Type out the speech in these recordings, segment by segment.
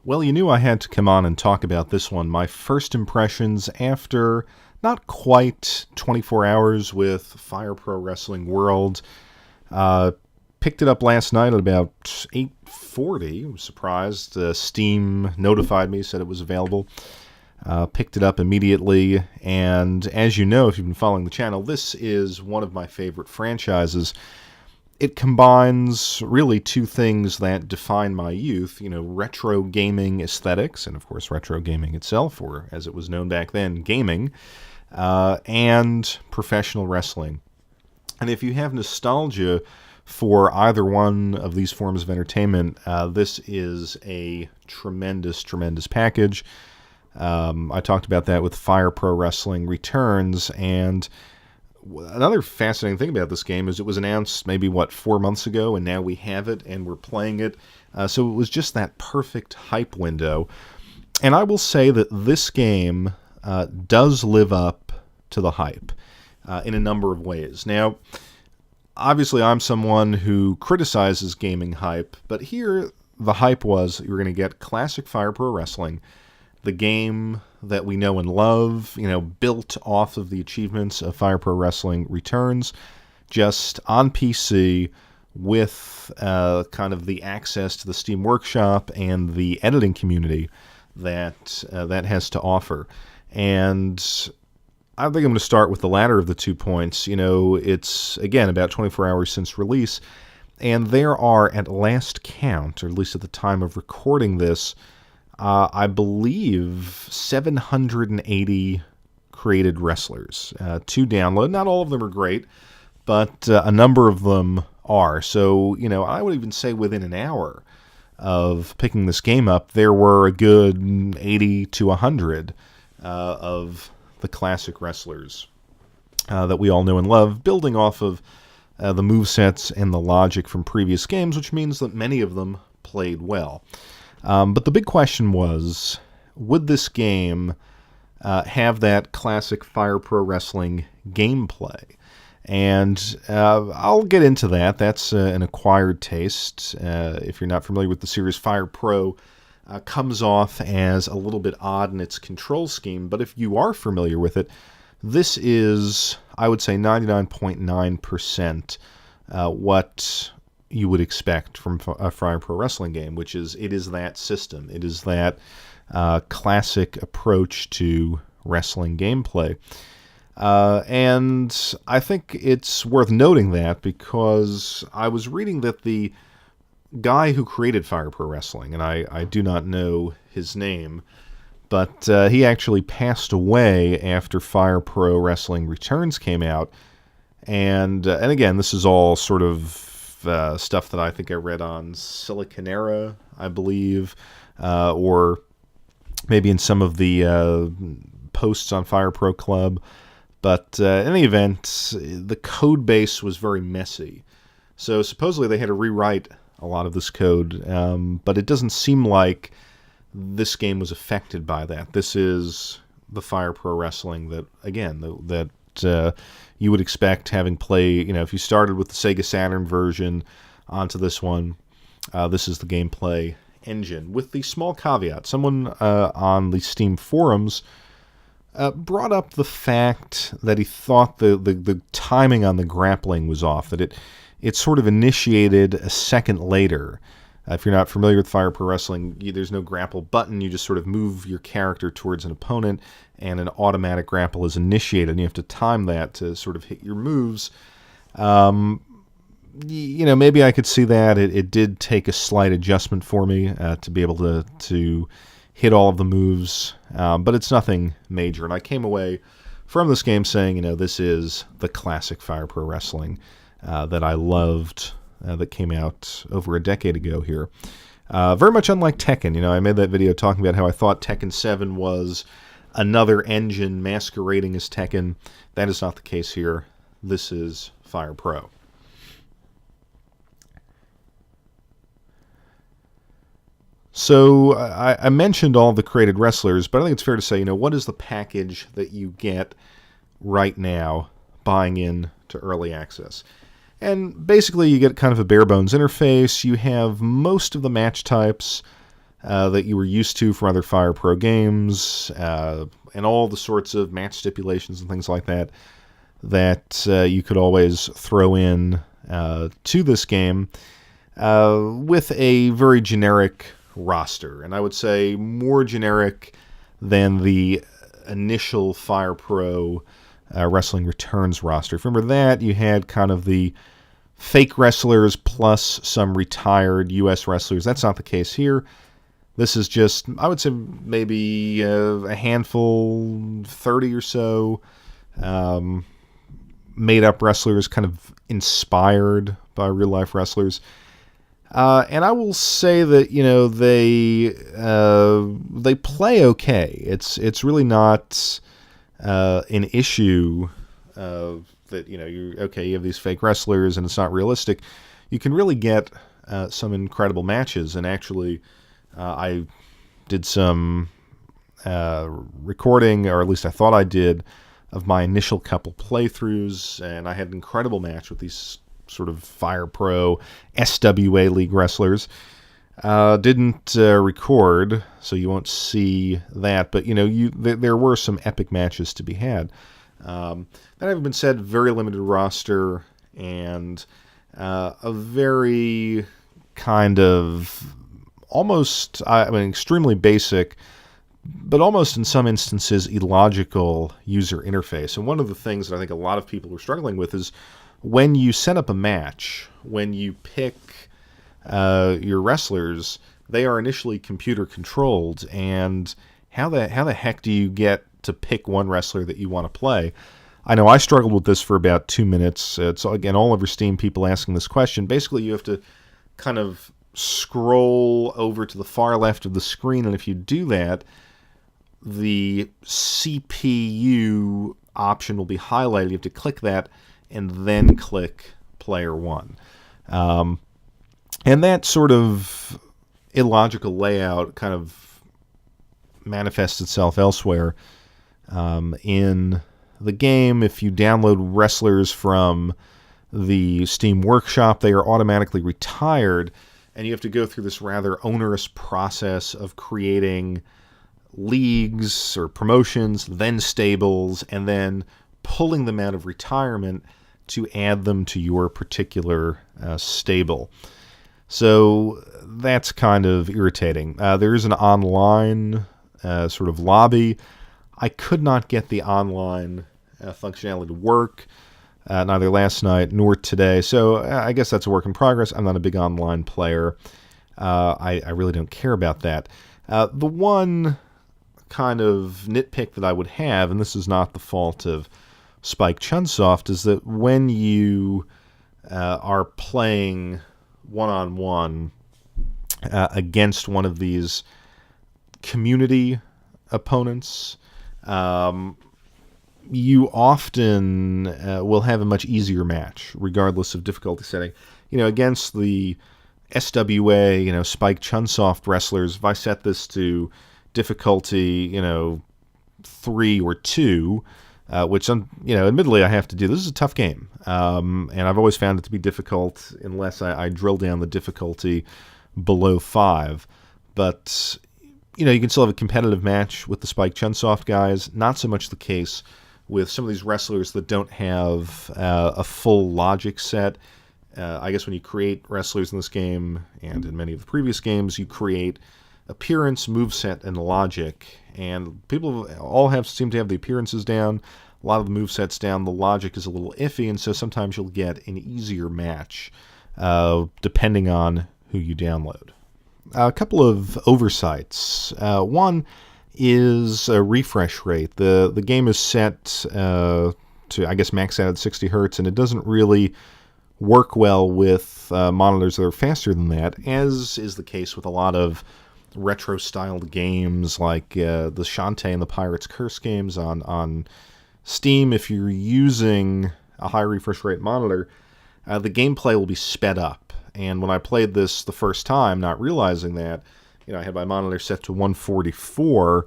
Well, you knew I had to come on and talk about this one. My first impressions after not quite 24 hours with Fire Pro Wrestling World. Uh, Picked it up last night at about 8:40. I was surprised. Steam notified me, said it was available. Picked it up immediately. And as you know, if you've been following the channel, this is one of my favorite franchises. It combines really two things that define my youth, retro gaming aesthetics, and of course retro gaming itself, or as it was known back then, gaming, and professional wrestling. And if you have nostalgia for either one of these forms of entertainment, this is a tremendous, tremendous package. I talked about that with Fire Pro Wrestling Returns, and another fascinating thing about this game is it was announced maybe, 4 months ago, and now we have it, and we're playing it. So it was just that perfect hype window. And I will say that this game does live up to the hype in a number of ways. Now, obviously, I'm someone who criticizes gaming hype, but here the hype was you were going to get classic Fire Pro Wrestling, the game that we know and love, built off of the achievements of Fire Pro Wrestling Returns, just on PC with kind of the access to the Steam Workshop and the editing community that has to offer. And I think I'm going to start with the latter of the 2 points. It's, again, about 24 hours since release, and there are, at last count, or at least at the time of recording this, I believe 780 created wrestlers to download. Not all of them are great, but a number of them are. So, I would even say within an hour of picking this game up, there were a good 80 to 100 of the classic wrestlers that we all know and love, building off of the movesets and the logic from previous games, which means that many of them played well. But the big question was, would this game have that classic Fire Pro Wrestling gameplay? And I'll get into that. That's an acquired taste. If you're not familiar with the series, Fire Pro comes off as a little bit odd in its control scheme. But if you are familiar with it, this is, I would say, 99.9% what you would expect from a Fire Pro Wrestling game, which is it is that system. It is that classic approach to wrestling gameplay. And I think it's worth noting that because I was reading that the guy who created Fire Pro Wrestling, and I do not know his name, but he actually passed away after Fire Pro Wrestling Returns came out. And again, this is all sort of stuff that I think I read on Siliconera, I believe, or maybe in some of the posts on Fire Pro Club. But in any event, the code base was very messy. So supposedly they had to rewrite a lot of this code, but it doesn't seem like this game was affected by that. This is the Fire Pro Wrestling that, again, that you would expect, having played, if you started with the Sega Saturn version onto this one, this is the gameplay engine. With the small caveat, someone on the Steam forums brought up the fact that he thought the timing on the grappling was off, that it sort of initiated a second later. If you're not familiar with Fire Pro Wrestling, there's no grapple button. You just sort of move your character towards an opponent, and an automatic grapple is initiated, and you have to time that to sort of hit your moves. Maybe I could see that. It did take a slight adjustment for me to be able to hit all of the moves, but it's nothing major. And I came away from this game saying, this is the classic Fire Pro Wrestling that I loved, that came out over a decade ago here. Very much unlike Tekken. I made that video talking about how I thought Tekken 7 was another engine masquerading as Tekken. That is not the case here. This is Fire Pro. So I mentioned all the created wrestlers, but I think it's fair to say, what is the package that you get right now buying in to early access? And basically you get kind of a bare bones interface. You have most of the match types. that you were used to from other Fire Pro games, and all the sorts of match stipulations and things like that you could always throw in to this game with a very generic roster. And I would say more generic than the initial Fire Pro Wrestling Returns roster. If you remember that, you had kind of the fake wrestlers plus some retired U.S. wrestlers. That's not the case here. This is just, I would say, maybe a handful, 30 or so, made-up wrestlers kind of inspired by real-life wrestlers. And I will say that, they play okay. It's really not an issue that, you have these fake wrestlers and it's not realistic. You can really get some incredible matches. And actually, I did some recording, or at least I thought I did, of my initial couple playthroughs, and I had an incredible match with these sort of Fire Pro SWA League wrestlers. Didn't record, so you won't see that, but there were some epic matches to be had. That having been said, very limited roster and a very kind of almost, extremely basic, but almost in some instances illogical user interface. And one of the things that I think a lot of people are struggling with is when you set up a match, when you pick your wrestlers, they are initially computer controlled, and how the heck do you get to pick one wrestler that you want to play? I know I struggled with this for about 2 minutes. It's, again, all over Steam, people asking this question. Basically, you have to kind of scroll over to the far left of the screen, and if you do that, the CPU option will be highlighted. You have to click that and then click Player 1. And that sort of illogical layout kind of manifests itself elsewhere in the game. If you download wrestlers from the Steam Workshop, they are automatically retired, and you have to go through this rather onerous process of creating leagues or promotions, then stables, and then pulling them out of retirement to add them to your particular stable. So that's kind of irritating. There is an online sort of lobby. I could not get the online functionality to work, neither last night nor today. So I guess that's a work in progress. I'm not a big online player. I really don't care about that. The one kind of nitpick that I would have, and this is not the fault of Spike Chunsoft, is that when you are playing one-on-one against one of these community opponents, you often will have a much easier match, regardless of difficulty setting. Against the SWA, Spike Chunsoft wrestlers, if I set this to difficulty, 3 or 2, which, admittedly I have to do. This is a tough game, and I've always found it to be difficult unless I drill down the difficulty below 5. But, you can still have a competitive match with the Spike Chunsoft guys. Not so much the case with some of these wrestlers that don't have a full logic set. I guess when you create wrestlers in this game, and in many of the previous games, you create appearance, moveset, and logic. And people all seem to have the appearances down, a lot of the movesets down. The logic is a little iffy, and so sometimes you'll get an easier match, depending on who you download. A couple of oversights. One is a refresh rate. The game is set to, I guess, max out at 60 hertz, and it doesn't really work well with monitors that are faster than that, as is the case with a lot of retro-styled games like the Shantae and the Pirate's Curse games on Steam. If you're using a high refresh rate monitor, the gameplay will be sped up. And when I played this the first time, not realizing that, I had my monitor set to 144,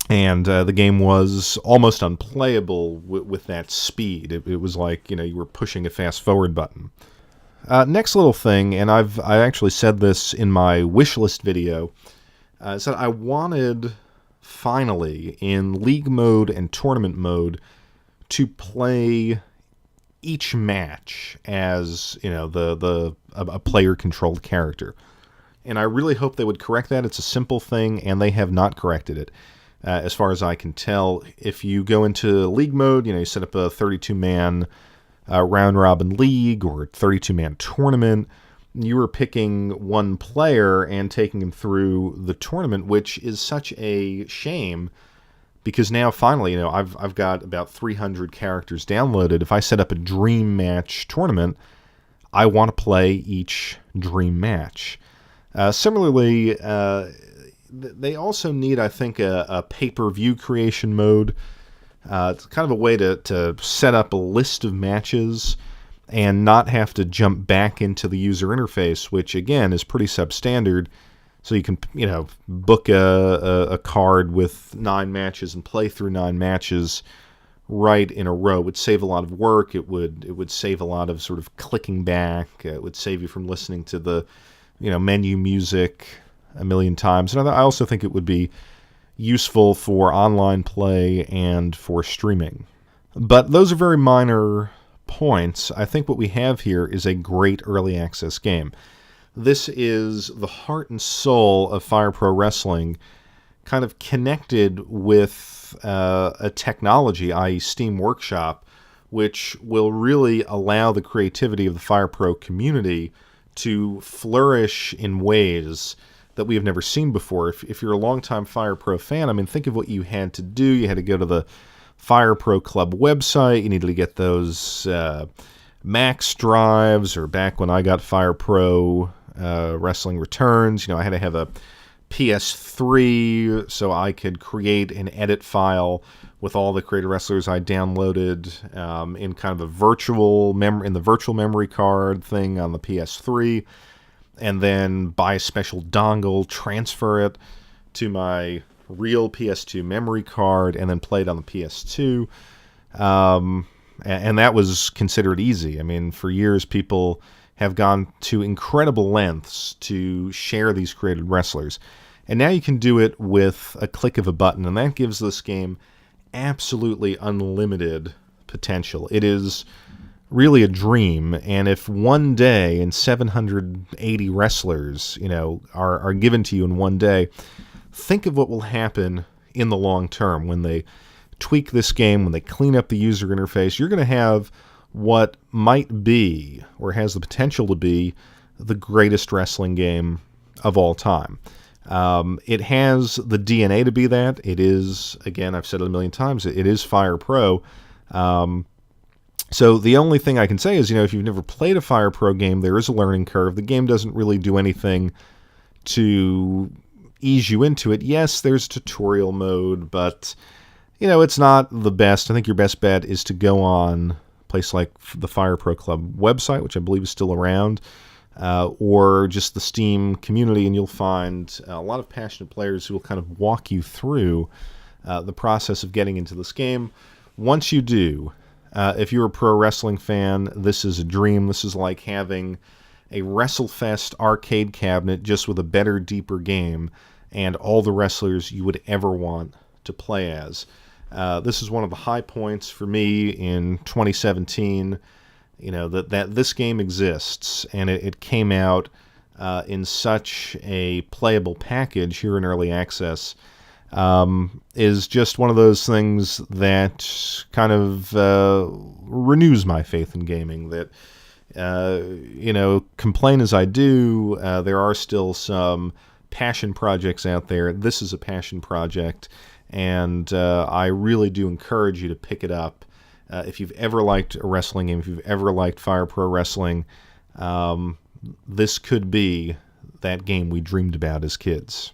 and the game was almost unplayable with that speed. It was like, you were pushing a fast-forward button. Next little thing, and I actually said this in my wish list video, is that I wanted, finally, in league mode and tournament mode, to play each match as, a player-controlled character. And I really hope they would correct that. It's a simple thing, and they have not corrected it. As far as I can tell, if you go into league mode, you set up a 32-man round-robin league or 32-man tournament, you are picking one player and taking him through the tournament, which is such a shame because now finally, I've got about 300 characters downloaded. If I set up a dream match tournament, I want to play each dream match. Similarly, they also need, I think, a pay-per-view creation mode. It's kind of a way to set up a list of matches and not have to jump back into the user interface, which, again, is pretty substandard. So you can, book a card with 9 matches and play through 9 matches right in a row. It would save a lot of work. It would save a lot of sort of clicking back. It would save you from listening to the, menu music a million times. And I also think it would be useful for online play and for streaming. But those are very minor points. I think what we have here is a great early access game. This is the heart and soul of Fire Pro Wrestling, kind of connected with a technology, i.e. Steam Workshop, which will really allow the creativity of the Fire Pro community to flourish in ways that we have never seen before. If you're a longtime Fire Pro fan, think of what you had to do. You had to go to the Fire Pro Club website. You needed to get those Max drives, or back when I got Fire Pro Wrestling Returns, I had to have a PS3 so I could create an edit file with all the created wrestlers I downloaded in kind of a virtual memory card thing on the PS3, and then buy a special dongle, transfer it to my real PS2 memory card, and then play it on the PS2. And that was considered easy. For years, people have gone to incredible lengths to share these created wrestlers. And now you can do it with a click of a button, and that gives this game absolutely unlimited potential. It is really a dream, and if one day and 780 wrestlers, are given to you in one day, think of what will happen in the long term when they tweak this game, when they clean up the user interface. You're going to have what might be, or has the potential to be, the greatest wrestling game of all time. It has the DNA to be that. It is, again, I've said it a million times, it is Fire Pro. So the only thing I can say is, if you've never played a Fire Pro game, there is a learning curve. The game doesn't really do anything to ease you into it. Yes, there's tutorial mode, but, it's not the best. I think your best bet is to go on a place like the Fire Pro Club website, which I believe is still around, or just the Steam community, and you'll find a lot of passionate players who will kind of walk you through the process of getting into this game. Once you do, if you're a pro wrestling fan, this is a dream. This is like having a WrestleFest arcade cabinet just with a better, deeper game and all the wrestlers you would ever want to play as. This is one of the high points for me in 2017, that this game exists, and it came out in such a playable package here in early access, is just one of those things that kind of renews my faith in gaming. That, complain as I do, there are still some passion projects out there. This is a passion project, and I really do encourage you to pick it up. If you've ever liked a wrestling game, if you've ever liked Fire Pro Wrestling, this could be that game we dreamed about as kids.